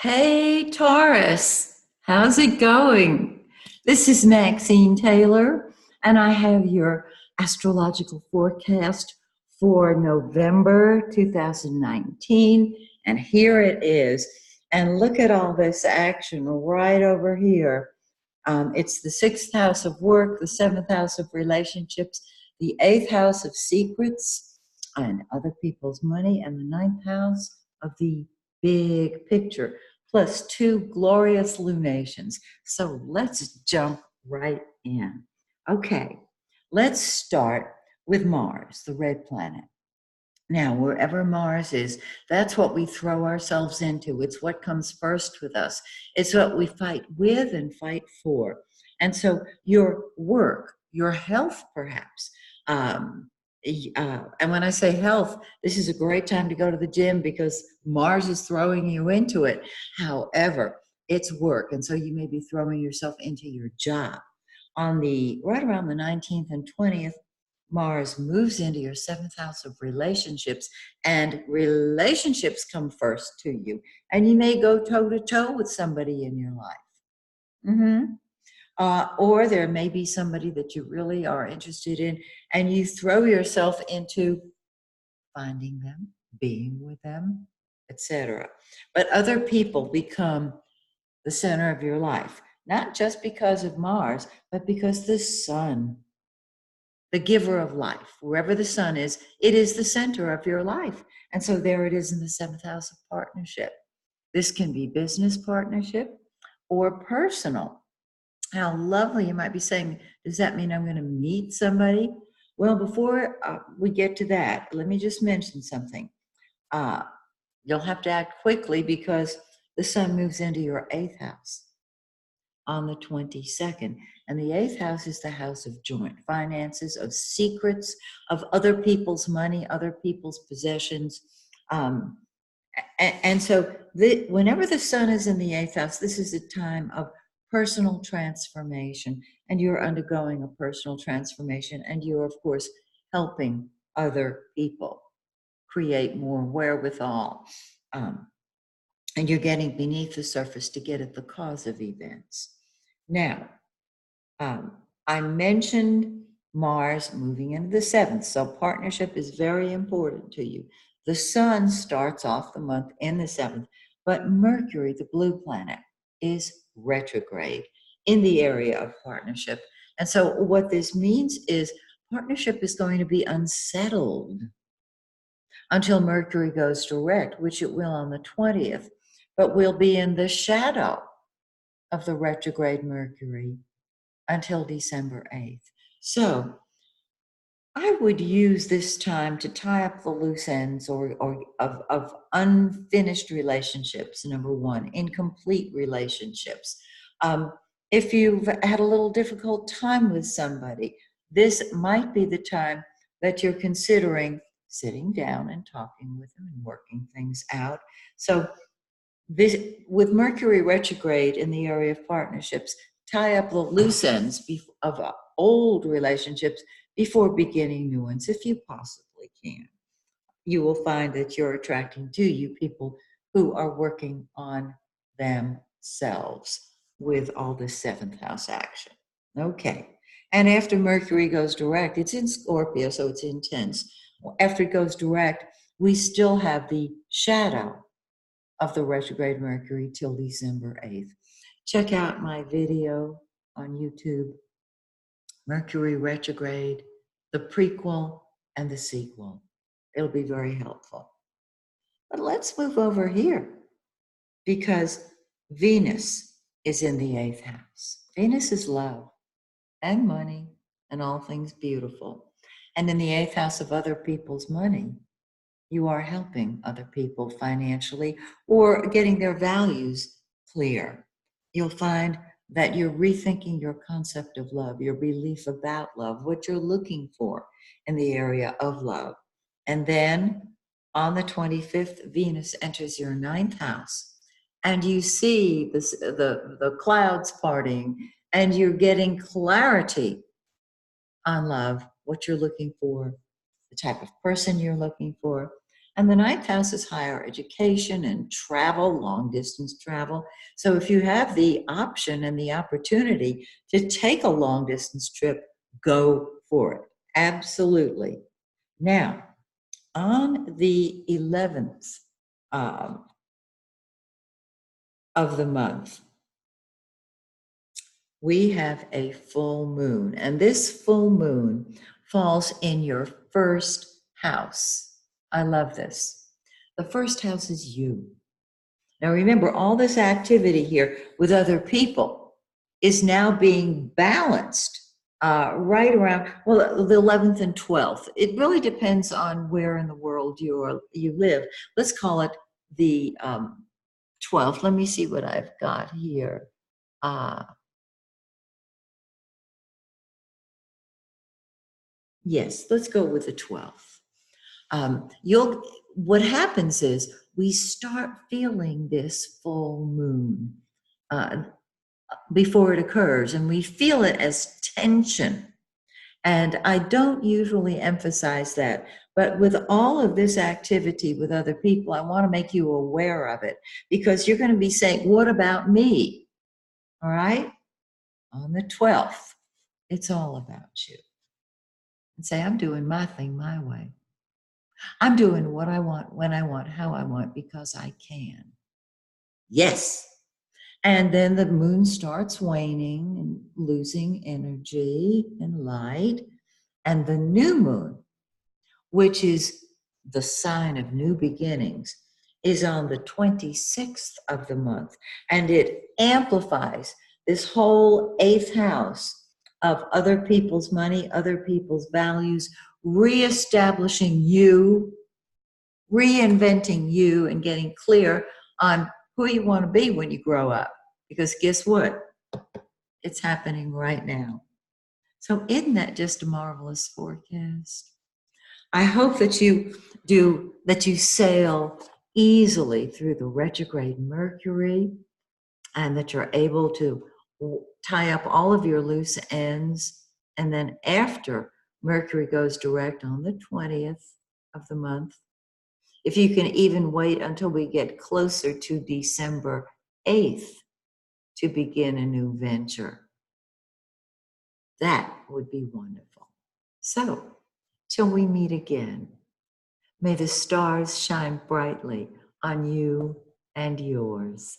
Hey, Taurus, how's it going? This is Maxine Taylor, and I have your astrological forecast for November 2019. And here it is. And look at all this action right over here. It's the sixth house of work, the seventh house of relationships, the eighth house of secrets and other people's money, and the ninth house of the big picture, plus two glorious lunations. So let's jump right in. Okay, let's start with Mars, the red planet. Now, wherever Mars is, that's what we throw ourselves into. It's what comes first with us. It's what we fight with and fight for. And so your work, your health, perhaps. And when I say health, this is a great time to go to the gym because Mars is throwing you into it. However, it's work. And so you may be throwing yourself into your job. Right around the 19th and 20th, Mars moves into your seventh house of relationships, and relationships come first to you. And you may go toe to toe with somebody in your life. Or there may be somebody that you really are interested in, and you throw yourself into finding them, being with them, etc. But other people become the center of your life, not just because of Mars, but because the sun, the giver of life, wherever the sun is, it is the center of your life. And so there it is in the seventh house of partnership. This can be business partnership or personal. How lovely. You might be saying, does that mean I'm going to meet somebody? Well, before we get to that, let me just mention something. You'll have to act quickly because the sun moves into your eighth house on the 22nd. And the eighth house is the house of joint finances, of secrets, of other people's money, other people's possessions. And so whenever the sun is in the eighth house, this is a time of personal transformation. And you're undergoing a personal transformation. And you're, of course, helping other people create more wherewithal. And you're getting beneath the surface to get at the cause of events. Now, I mentioned Mars moving into the seventh, so partnership is very important to you. The sun starts off the month in the seventh, but Mercury, the blue planet, is retrograde in the area of partnership. And so what this means is partnership is going to be unsettled until Mercury goes direct, which it will on the 20th, but will be in the shadow of the retrograde Mercury until December 8th. So I would use this time to tie up the loose ends or of unfinished relationships, number one, incomplete relationships. If you've had a little difficult time with somebody, this might be the time that you're considering sitting down and talking with them and working things out. So this, with Mercury retrograde in the area of partnerships, tie up the loose ends of old relationships before beginning new ones, if you possibly can. You will find that you're attracting to you people who are working on themselves with all this seventh house action. Okay. And after Mercury goes direct, it's in Scorpio, so it's intense. After it goes direct, we still have the shadow of the retrograde Mercury till December 8th. Check out my video on YouTube, Mercury retrograde, the prequel and the sequel. It'll be very helpful. But let's move over here because Venus is in the eighth house. Venus is love and money and all things beautiful. And in the eighth house of other people's money, you are helping other people financially or getting their values clear. You'll find that you're rethinking your concept of love, your belief about love, what you're looking for in the area of love. And then on the 25th, Venus enters your ninth house, and you see the clouds parting, and you're getting clarity on love, what you're looking for, the type of person you're looking for. And the ninth house is higher education and travel, long distance travel. So if you have the option and the opportunity to take a long distance trip, go for it. Absolutely. Now, on the 11th of the month, we have a full moon, and this full moon falls in your first house. I love this. The first house is you. Now, remember, all this activity here with other people is now being balanced right around, well, the 11th and 12th. It really depends on where in the world you live. Let's call it the 12th. Let me see what I've got here. Yes, let's go with the 12th. What happens is we start feeling this full moon uh, before it occurs, and we feel it as tension. And I don't usually emphasize that, but with all of this activity with other people, I want to make you aware of it, because you're going to be saying, what about me? All right? On the 12th, it's all about you. And say, I'm doing my thing my way. I'm doing what I want, when I want, how I want, because I can. Yes. And then the moon starts waning and losing energy and light. And the new moon, which is the sign of new beginnings, is on the 26th of the month. And it amplifies this whole eighth house of other people's money, other people's values, reestablishing you, reinventing you, and getting clear on who you want to be when you grow up. Because guess what? It's happening right now. So isn't that just a marvelous forecast? I hope that you sail easily through the retrograde Mercury, and that you're able to tie up all of your loose ends. And then after Mercury goes direct on the 20th of the month, if you can even wait until we get closer to December 8th to begin a new venture, that would be wonderful. So, till we meet again, may the stars shine brightly on you and yours.